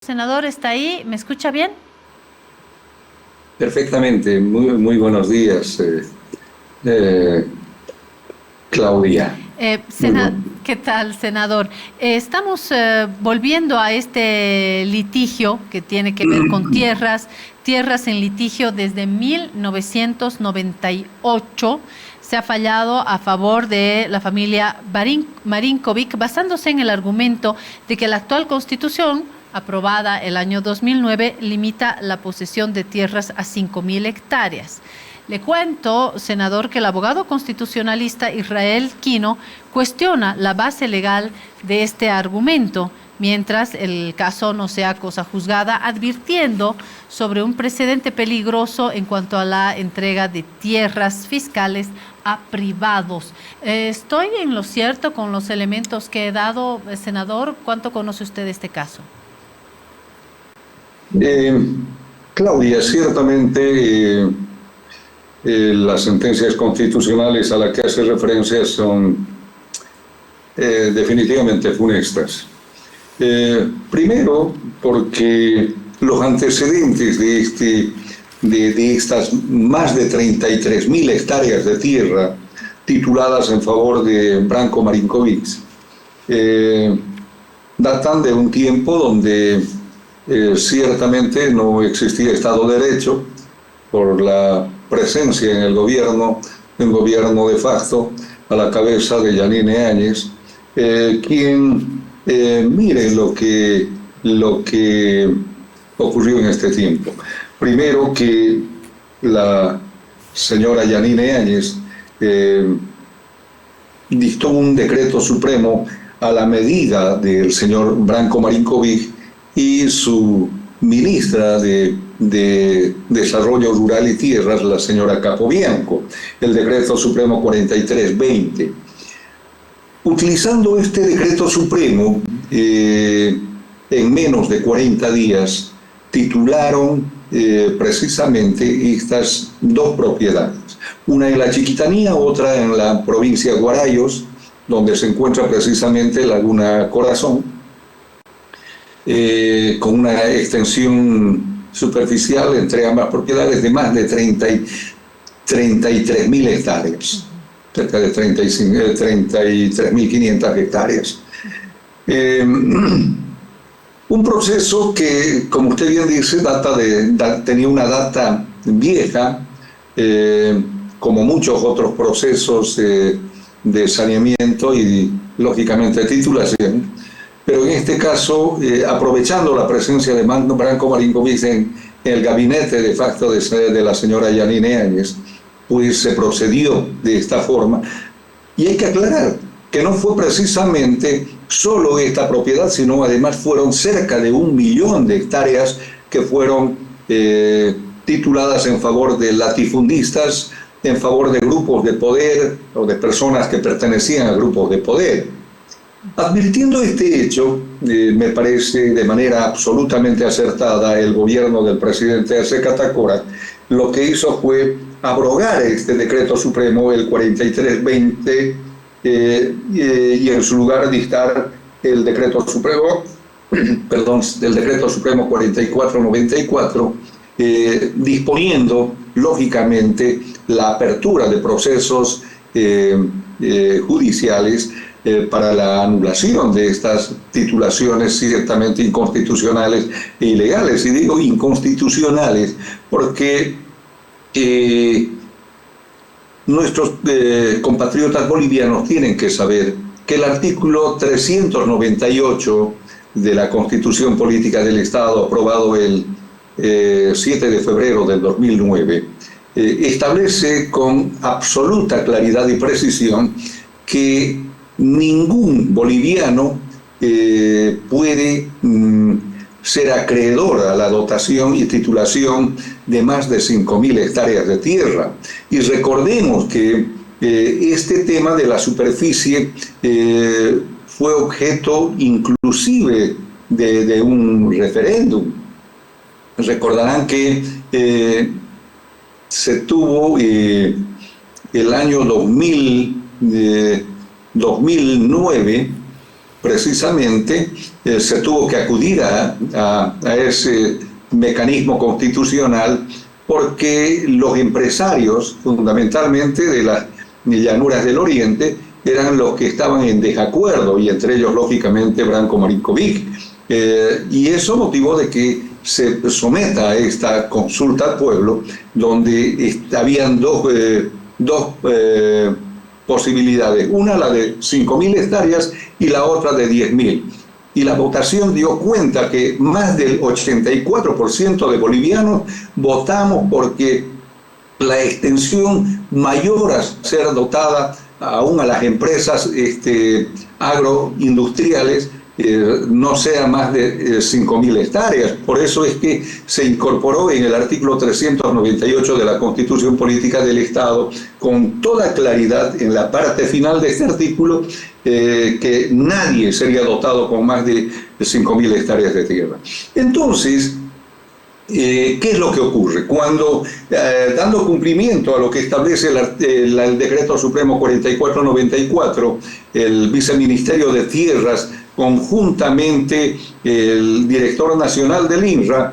Senador, ¿está ahí? ¿Me escucha bien? Perfectamente, muy buenos días, eh, Claudia. Muy bueno. ¿Qué tal, senador? Estamos volviendo a este litigio que tiene que ver con tierras en litigio desde 1998. Se ha fallado a favor de la familia Marinkovic, basándose en el argumento de que la actual constitución, aprobada el año 2009, limita la posesión de tierras a 5.000 hectáreas. Le cuento, senador, que el abogado constitucionalista Israel Quino cuestiona la base legal de este argumento, mientras el caso no sea cosa juzgada, advirtiendo sobre un precedente peligroso en cuanto a la entrega de tierras fiscales a privados. ¿Estoy en lo cierto con los elementos que he dado, senador? ¿Cuánto conoce usted de este caso? Eh, Claudia, ciertamente las sentencias constitucionales a las que hace referencia son definitivamente funestas. Primero, porque los antecedentes de estas más de 33.000 hectáreas de tierra tituladas en favor de Branko Marinkovic datan de un tiempo donde ciertamente no existía Estado de Derecho por la presencia en el gobierno de un gobierno de facto a la cabeza de Yanine Áñez, quien mire lo que ocurrió en este tiempo. Primero que la señora Yanine Áñez dictó un decreto supremo a la medida del señor Branko Marinkovic y su ministra de Desarrollo Rural y Tierras, la señora Capobianco, el decreto supremo 4320. Utilizando este decreto supremo, en menos de 40 días, titularon precisamente estas dos propiedades. Una en la Chiquitanía, otra en la provincia de Guarayos, donde se encuentra precisamente Laguna Corazón, con una extensión superficial entre ambas propiedades de más de 33.000 hectáreas, cerca de 33.500 hectáreas. Un proceso que, como usted bien dice, tenía una data vieja, como muchos otros procesos de saneamiento y, lógicamente, titulación. Pero en este caso, aprovechando la presencia de Branko Marinkovic en el gabinete de facto de la señora Yanine Áñez, pues se procedió de esta forma. Y hay que aclarar que no fue precisamente solo esta propiedad, sino además fueron cerca de 1 millón de hectáreas que fueron tituladas en favor de latifundistas, en favor de grupos de poder o de personas que pertenecían a grupos de poder. Advirtiendo este hecho, me parece de manera absolutamente acertada el gobierno del presidente Arce Catacora lo que hizo fue abrogar este decreto supremo, el 4320, y en su lugar dictar el decreto supremo, perdón, el decreto supremo 4494, disponiendo lógicamente la apertura de procesos judiciales para la anulación de estas titulaciones ciertamente inconstitucionales e ilegales. Y digo inconstitucionales porque nuestros compatriotas bolivianos tienen que saber que el artículo 398 de la Constitución Política del Estado, aprobado el 7 de febrero del 2009, establece con absoluta claridad y precisión que ningún boliviano puede ser acreedor a la dotación y titulación de más de 5.000 hectáreas de tierra. Y recordemos que este tema de la superficie fue objeto inclusive de un referéndum. Recordarán que se tuvo el año 2009 precisamente se tuvo que acudir a ese mecanismo constitucional porque los empresarios, fundamentalmente de las llanuras del Oriente, eran los que estaban en desacuerdo, y entre ellos, lógicamente, Branko Marinkovic. Y eso motivó de que se someta a esta consulta al pueblo, donde habían dos posibilidades, una la de 5.000 hectáreas y la otra de 10.000. Y la votación dio cuenta que más del 84% de bolivianos votamos porque la extensión mayor a ser dotada aún a las empresas agroindustriales no sea más de 5.000 hectáreas. Por eso es que se incorporó en el artículo 398 de la Constitución Política del Estado con toda claridad en la parte final de este artículo que nadie sería dotado con más de 5.000 hectáreas de tierra. Entonces, ¿qué es lo que ocurre? Cuando, dando cumplimiento a lo que establece el Decreto Supremo 4494, el Viceministerio de Tierras, conjuntamente el director nacional del INRA,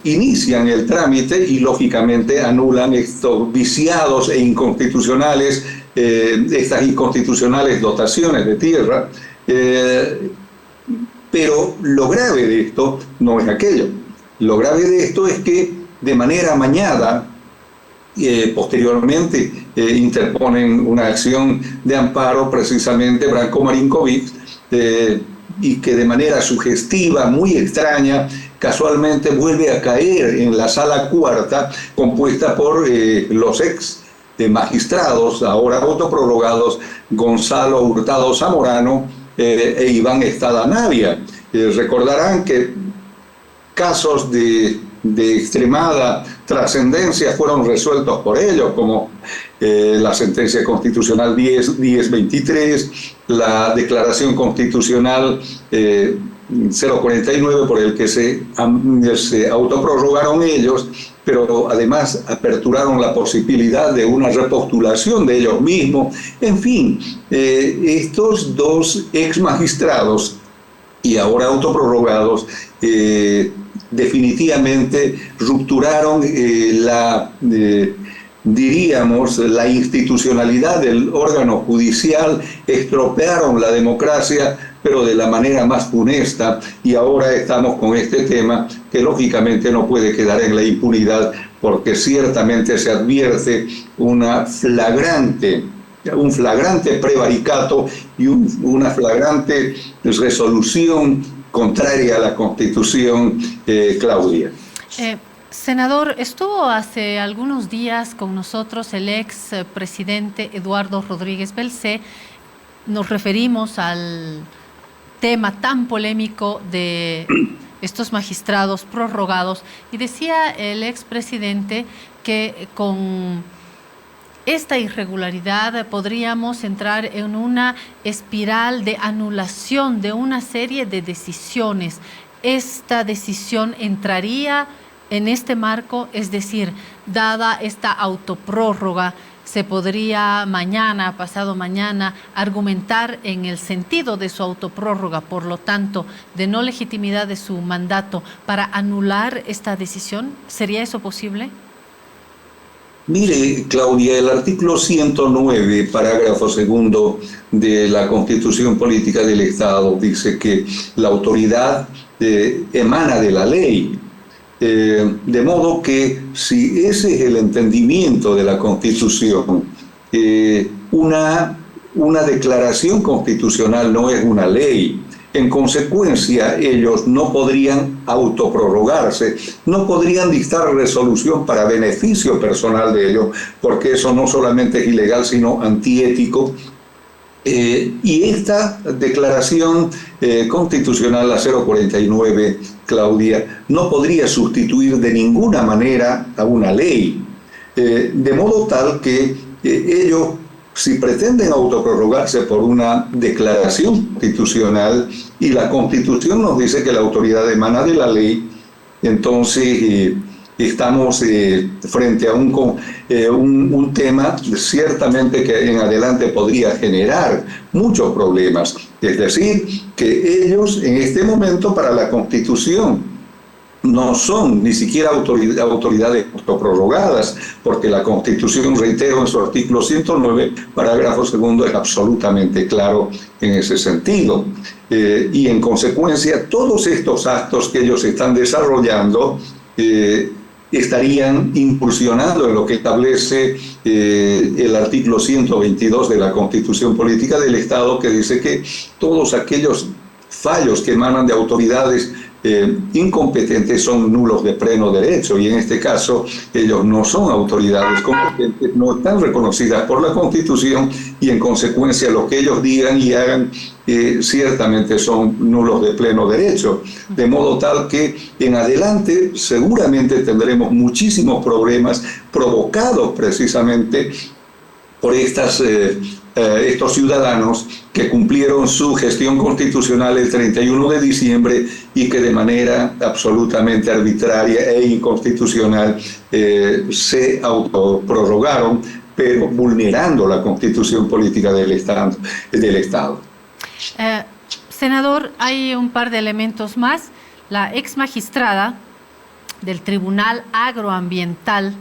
inician el trámite y lógicamente anulan estos viciados e inconstitucionales, estas inconstitucionales dotaciones de tierra. Pero lo grave de esto no es aquello. Lo grave de esto es que de manera amañada, posteriormente interponen una acción de amparo precisamente Branko Marinkovic, y que de manera sugestiva, muy extraña, casualmente vuelve a caer en la sala cuarta, compuesta por los ex magistrados, ahora autoprorrogados, Gonzalo Hurtado Zamorano e Iván Estada Navia. Recordarán que casos de extremada trascendencia fueron resueltos por ellos, como la sentencia constitucional 1023, la declaración constitucional 049 por el que se autoprorrogaron ellos, pero además aperturaron la posibilidad de una repostulación de ellos mismos. En fin, estos dos ex magistrados y ahora autoprorrogados definitivamente rupturaron diríamos, la institucionalidad del órgano judicial, estropearon la democracia, pero de la manera más funesta, y ahora estamos con este tema que lógicamente no puede quedar en la impunidad, porque ciertamente se advierte un flagrante prevaricato y una flagrante resolución contraria a la Constitución, Claudia. Senador, estuvo hace algunos días con nosotros el ex presidente Eduardo Rodríguez Belcé. Nos referimos al tema tan polémico de estos magistrados prorrogados y decía el ex presidente que con esta irregularidad podríamos entrar en una espiral de anulación de una serie de decisiones. Esta decisión entraría en este marco, es decir, dada esta autoprórroga, se podría mañana, pasado mañana, argumentar en el sentido de su autoprórroga, por lo tanto, de no legitimidad de su mandato, para anular esta decisión. ¿Sería eso posible? Mire, Claudia, el artículo 109, parágrafo segundo de la Constitución Política del Estado dice que la autoridad emana de la ley. De modo que si ese es el entendimiento de la Constitución, una declaración constitucional no es una ley. En consecuencia, ellos no podrían autoprorrogarse, no podrían dictar resolución para beneficio personal de ellos, porque eso no solamente es ilegal, sino antiético. Y esta declaración constitucional, la 049, Claudia, no podría sustituir de ninguna manera a una ley, de modo tal que ellos, si pretenden autoprorrogarse por una declaración constitucional, y la Constitución nos dice que la autoridad emana de la ley, entonces estamos frente a un tema ciertamente que en adelante podría generar muchos problemas. Es decir, que ellos en este momento para la Constitución no son ni siquiera autoridades prorrogadas, porque la Constitución, reitero, en su artículo 109, parágrafo segundo, es absolutamente claro en ese sentido. Y en consecuencia, todos estos actos que ellos están desarrollando estarían incursionando en lo que establece el artículo 122 de la Constitución Política del Estado, que dice que todos aquellos fallos que emanan de autoridades incompetentes son nulos de pleno derecho, y en este caso ellos no son autoridades competentes, no están reconocidas por la Constitución, y en consecuencia lo que ellos digan y hagan ciertamente son nulos de pleno derecho, de modo tal que en adelante seguramente tendremos muchísimos problemas provocados precisamente por estos ciudadanos que cumplieron su gestión constitucional el 31 de diciembre y que de manera absolutamente arbitraria e inconstitucional se autoprorrogaron, pero vulnerando la Constitución Política del Estado. Senador, hay un par de elementos más. La ex magistrada del Tribunal Agroambiental,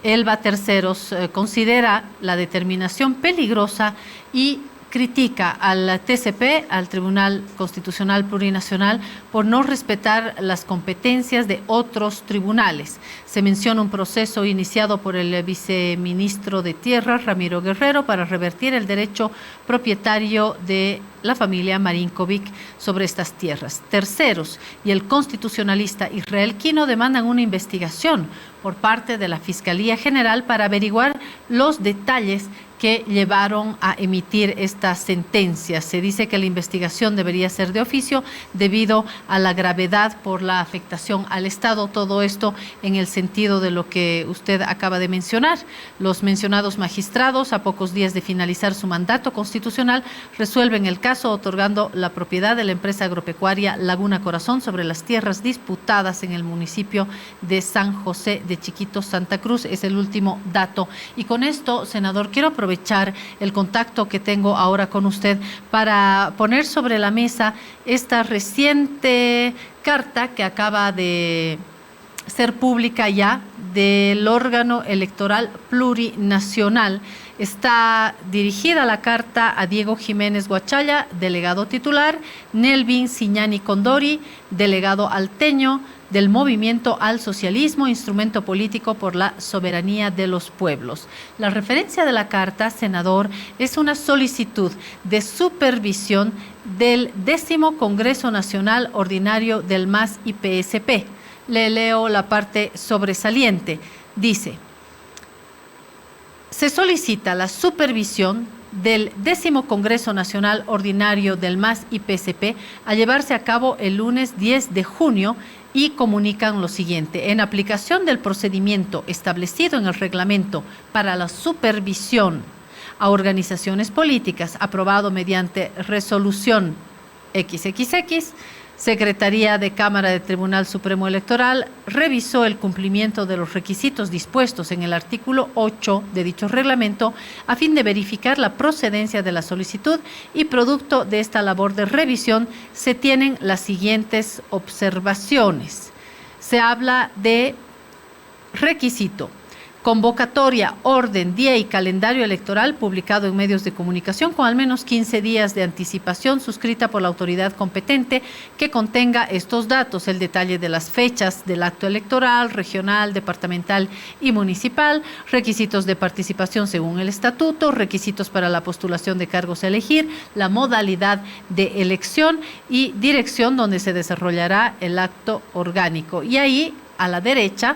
Elba Terceros, considera la determinación peligrosa y critica al TCP, al Tribunal Constitucional Plurinacional, por no respetar las competencias de otros tribunales. Se menciona un proceso iniciado por el viceministro de Tierras, Ramiro Guerrero, para revertir el derecho propietario de la familia Marinkovic sobre estas tierras. Terceros y el constitucionalista Israel Quino demandan una investigación por parte de la Fiscalía General para averiguar los detalles que llevaron a emitir esta sentencia. Se dice que la investigación debería ser de oficio debido a la gravedad por la afectación al Estado. Todo esto en el sentido de lo que usted acaba de mencionar. Los mencionados magistrados, a pocos días de finalizar su mandato constitucional, resuelven el caso otorgando la propiedad de la empresa agropecuaria Laguna Corazón sobre las tierras disputadas en el municipio de San José de Chiquitos, Santa Cruz. Es el último dato. Y con esto, senador, quiero aprovechar el contacto que tengo ahora con usted para poner sobre la mesa esta reciente carta que acaba de ser pública ya del órgano electoral plurinacional. Está dirigida la carta a Diego Jiménez Guachalla, delegado titular, Nelvin Siñani Condori, delegado alteño del Movimiento al Socialismo, instrumento político por la soberanía de los pueblos. La referencia de la carta, senador, es una solicitud de supervisión del 10º Congreso Nacional Ordinario del MAS y PSP. Le leo la parte sobresaliente. Dice: se solicita la supervisión del 10º Congreso Nacional Ordinario del MAS y PSP a llevarse a cabo el lunes 10 de junio y comunican lo siguiente: en aplicación del procedimiento establecido en el reglamento para la supervisión a organizaciones políticas aprobado mediante resolución XXX, Secretaría de Cámara del Tribunal Supremo Electoral revisó el cumplimiento de los requisitos dispuestos en el artículo 8 de dicho reglamento a fin de verificar la procedencia de la solicitud, y producto de esta labor de revisión se tienen las siguientes observaciones. Se habla de requisito: convocatoria, orden, día y calendario electoral publicado en medios de comunicación con al menos 15 días de anticipación, suscrita por la autoridad competente, que contenga estos datos: el detalle de las fechas del acto electoral, regional, departamental y municipal, requisitos de participación según el estatuto, requisitos para la postulación de cargos a elegir, la modalidad de elección y dirección donde se desarrollará el acto orgánico. Y ahí, a la derecha,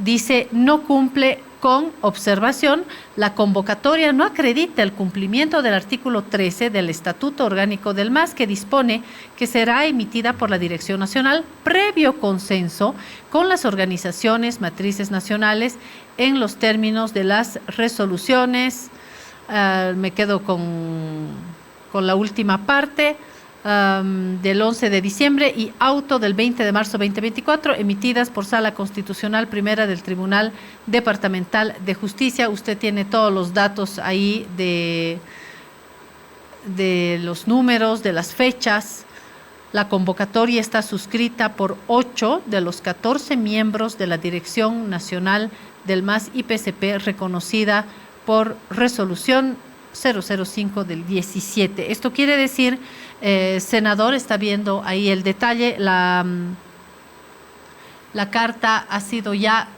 dice: no cumple con observación. La convocatoria no acredita el cumplimiento del artículo 13 del Estatuto Orgánico del MAS, que dispone que será emitida por la Dirección Nacional previo consenso con las organizaciones matrices nacionales en los términos de las resoluciones. Me quedo con la última parte. del 11 de diciembre y auto del 20 de marzo 2024, emitidas por Sala Constitucional Primera del Tribunal Departamental de Justicia. Usted tiene todos los datos ahí de los números, de las fechas. La convocatoria está suscrita por 8 de los 14 miembros de la Dirección Nacional del MAS IPCP, reconocida por resolución 005 del 17. Esto quiere decir, senador, está viendo ahí el detalle, la carta ha sido ya,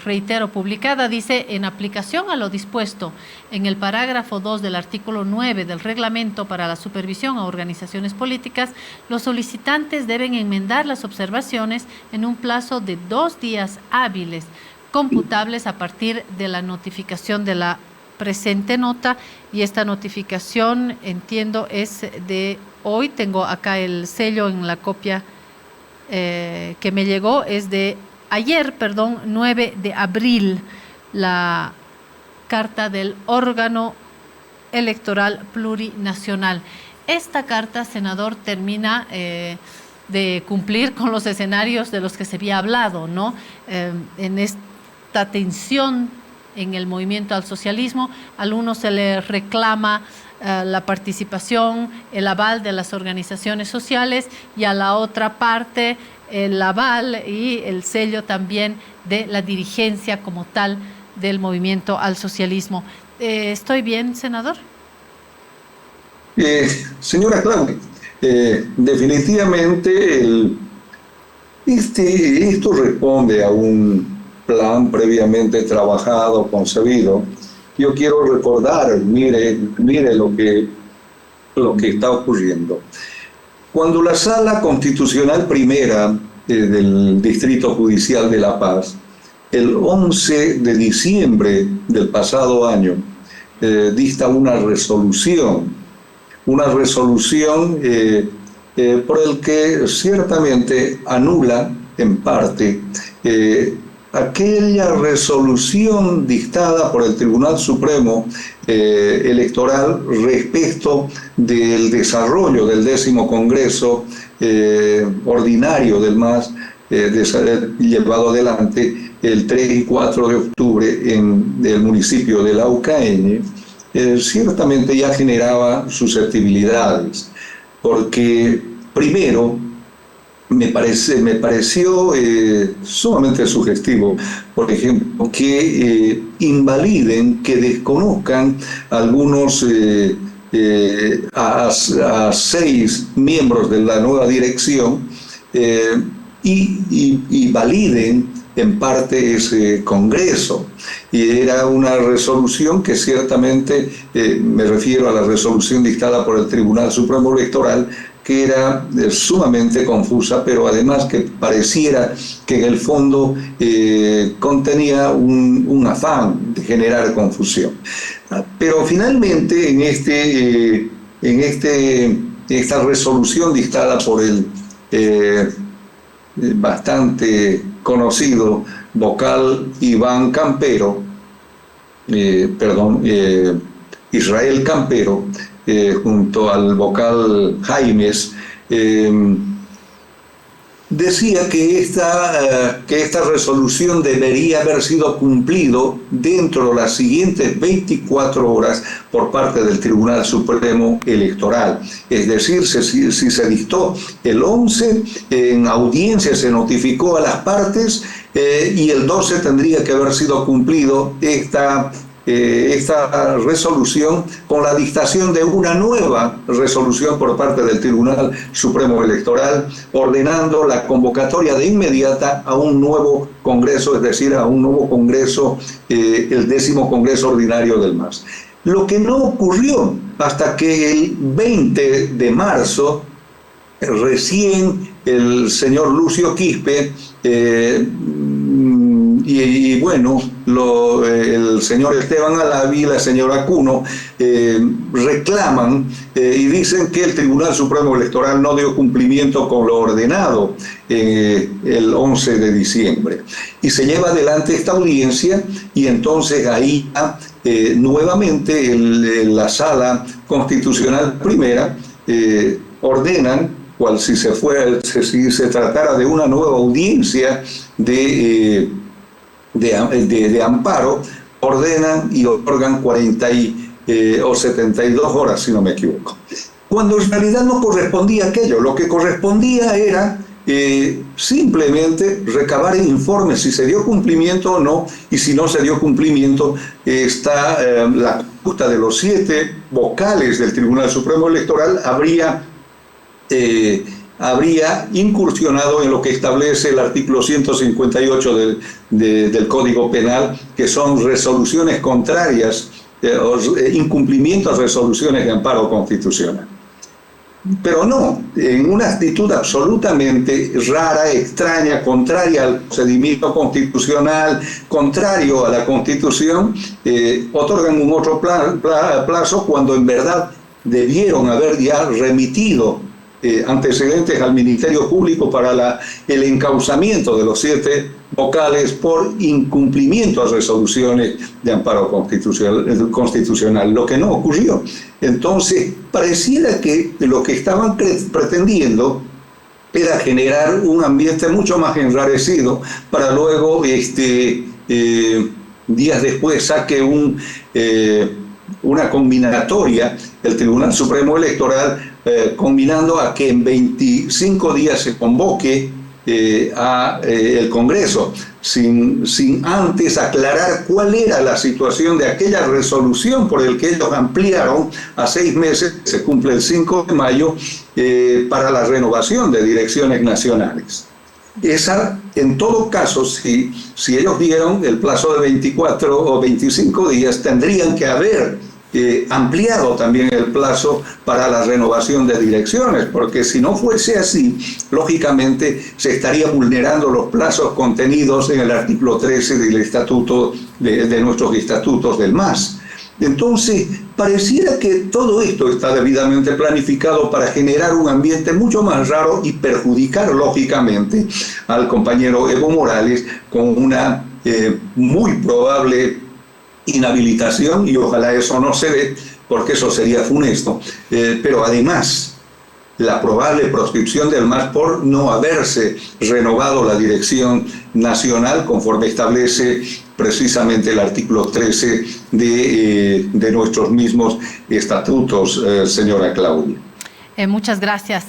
reitero, publicada. Dice: en aplicación a lo dispuesto en el parágrafo 2 del artículo 9 del Reglamento para la Supervisión a Organizaciones Políticas, los solicitantes deben enmendar las observaciones en un plazo de 2 días hábiles, computables a partir de la notificación de la presente nota. Y esta notificación, entiendo, es de hoy. Tengo acá el sello en la copia que me llegó, es de ayer, 9 de abril, la carta del órgano electoral plurinacional. Esta carta, senador, termina de cumplir con los escenarios de los que se había hablado, ¿no? En esta tensión en el movimiento al socialismo, al uno se le reclama la participación, el aval de las organizaciones sociales, y a la otra parte el aval y el sello también de la dirigencia como tal del movimiento al socialismo. ¿Estoy bien, senador? Señora Claudia, definitivamente esto responde a un plan previamente trabajado, concebido. Yo quiero recordar, mire lo que está ocurriendo. Cuando la Sala Constitucional Primera del Distrito Judicial de La Paz, el 11 de diciembre del pasado año, dicta una resolución por el que ciertamente anula en parte aquella resolución dictada por el Tribunal Supremo Electoral respecto del desarrollo del 10º Congreso Ordinario del MAS, de ser llevado adelante el 3 y 4 de octubre en el municipio de Laucañe. Ciertamente ya generaba susceptibilidades, porque primero me pareció sumamente sugestivo, por ejemplo, que invaliden, que desconozcan algunos a 6 miembros de la nueva dirección y validen en parte ese Congreso. Y era una resolución que ciertamente, me refiero a la resolución dictada por el Tribunal Supremo Electoral, que era sumamente confusa, pero además que pareciera que en el fondo contenía un afán de generar confusión. Pero finalmente en esta resolución dictada por el bastante conocido vocal Iván Campero, Israel Campero, junto al vocal Jaimes, decía que esta resolución debería haber sido cumplido dentro de las siguientes 24 horas por parte del Tribunal Supremo Electoral. Es decir, si se dictó el 11, en audiencia se notificó a las partes y el 12 tendría que haber sido cumplido esta resolución con la dictación de una nueva resolución por parte del Tribunal Supremo Electoral, ordenando la convocatoria de inmediata a un nuevo Congreso, es decir, a un nuevo Congreso, el 10º Congreso Ordinario del MAS. Lo que no ocurrió hasta que el 20 de marzo, recién el señor Lucio Quispe y bueno, el señor Esteban Alavi y la señora Cuno reclaman y dicen que el Tribunal Supremo Electoral no dio cumplimiento con lo ordenado el 11 de diciembre. Y se lleva adelante esta audiencia y entonces ahí nuevamente la Sala Constitucional Primera ordenan, cual si se tratara de una nueva audiencia de amparo, ordenan y otorgan 40 o 72 horas, si no me equivoco. Cuando en realidad no correspondía aquello, lo que correspondía era simplemente recabar informes si se dio cumplimiento o no, y si no se dio cumplimiento, está la conducta de los 7 vocales del Tribunal Supremo Electoral habría incursionado en lo que establece el artículo 158 del Código Penal, que son resoluciones contrarias, incumplimiento a resoluciones de amparo constitucional. Pero no, en una actitud absolutamente rara, extraña, contraria al procedimiento constitucional, contrario a la Constitución, otorgan un otro plazo cuando en verdad debieron haber ya remitido antecedentes al Ministerio Público para el encauzamiento de los 7 vocales por incumplimiento a resoluciones de amparo constitucional, lo que no ocurrió. Entonces, pareciera que lo que estaban pretendiendo era generar un ambiente mucho más enrarecido para luego, días después, saque una combinatoria el Tribunal Supremo Electoral, combinando a que en 25 días se convoque el Congreso, sin antes aclarar cuál era la situación de aquella resolución por el que ellos ampliaron a 6 meses, se cumple el 5 de mayo, para la renovación de direcciones nacionales. Esa, en todo caso, si ellos dieron el plazo de 24 o 25 días, tendrían que haber ampliado también el plazo para la renovación de direcciones, porque si no fuese así, lógicamente se estaría vulnerando los plazos contenidos en el artículo 13 del estatuto, de nuestros estatutos del MAS. Entonces, pareciera que todo esto está debidamente planificado para generar un ambiente mucho más raro y perjudicar, lógicamente, al compañero Evo Morales con una muy probable inhabilitación, y ojalá eso no se dé, porque eso sería funesto, pero además la probable proscripción del MAS por no haberse renovado la dirección nacional conforme establece precisamente el artículo 13 de nuestros mismos estatutos, señora Claudia. Muchas gracias,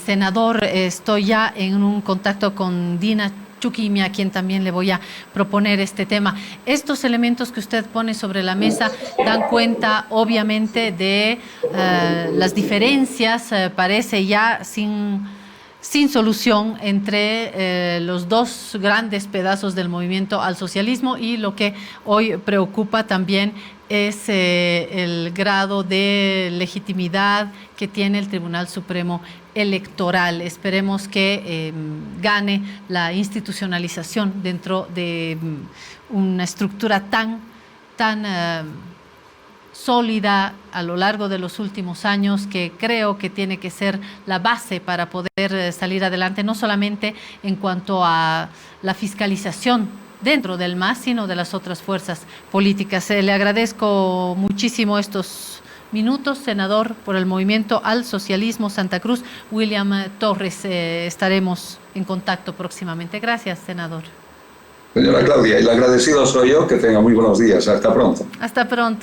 senador. Estoy ya en un contacto con Dina Chuquimi, a quien también le voy a proponer este tema. Estos elementos que usted pone sobre la mesa dan cuenta, obviamente, de las diferencias, parece ya sin solución entre los dos grandes pedazos del movimiento al socialismo, y lo que hoy preocupa también es el grado de legitimidad que tiene el Tribunal Supremo Electoral. Esperemos que gane la institucionalización dentro de una estructura tan sólida a lo largo de los últimos años, que creo que tiene que ser la base para poder salir adelante, no solamente en cuanto a la fiscalización dentro del MAS, sino de las otras fuerzas políticas. Le agradezco muchísimo estos minutos, senador por el Movimiento al Socialismo Santa Cruz, William Torres. Estaremos en contacto próximamente. Gracias, senador. Señora Claudia, el agradecido soy yo. Que tenga muy buenos días. Hasta pronto. Hasta pronto.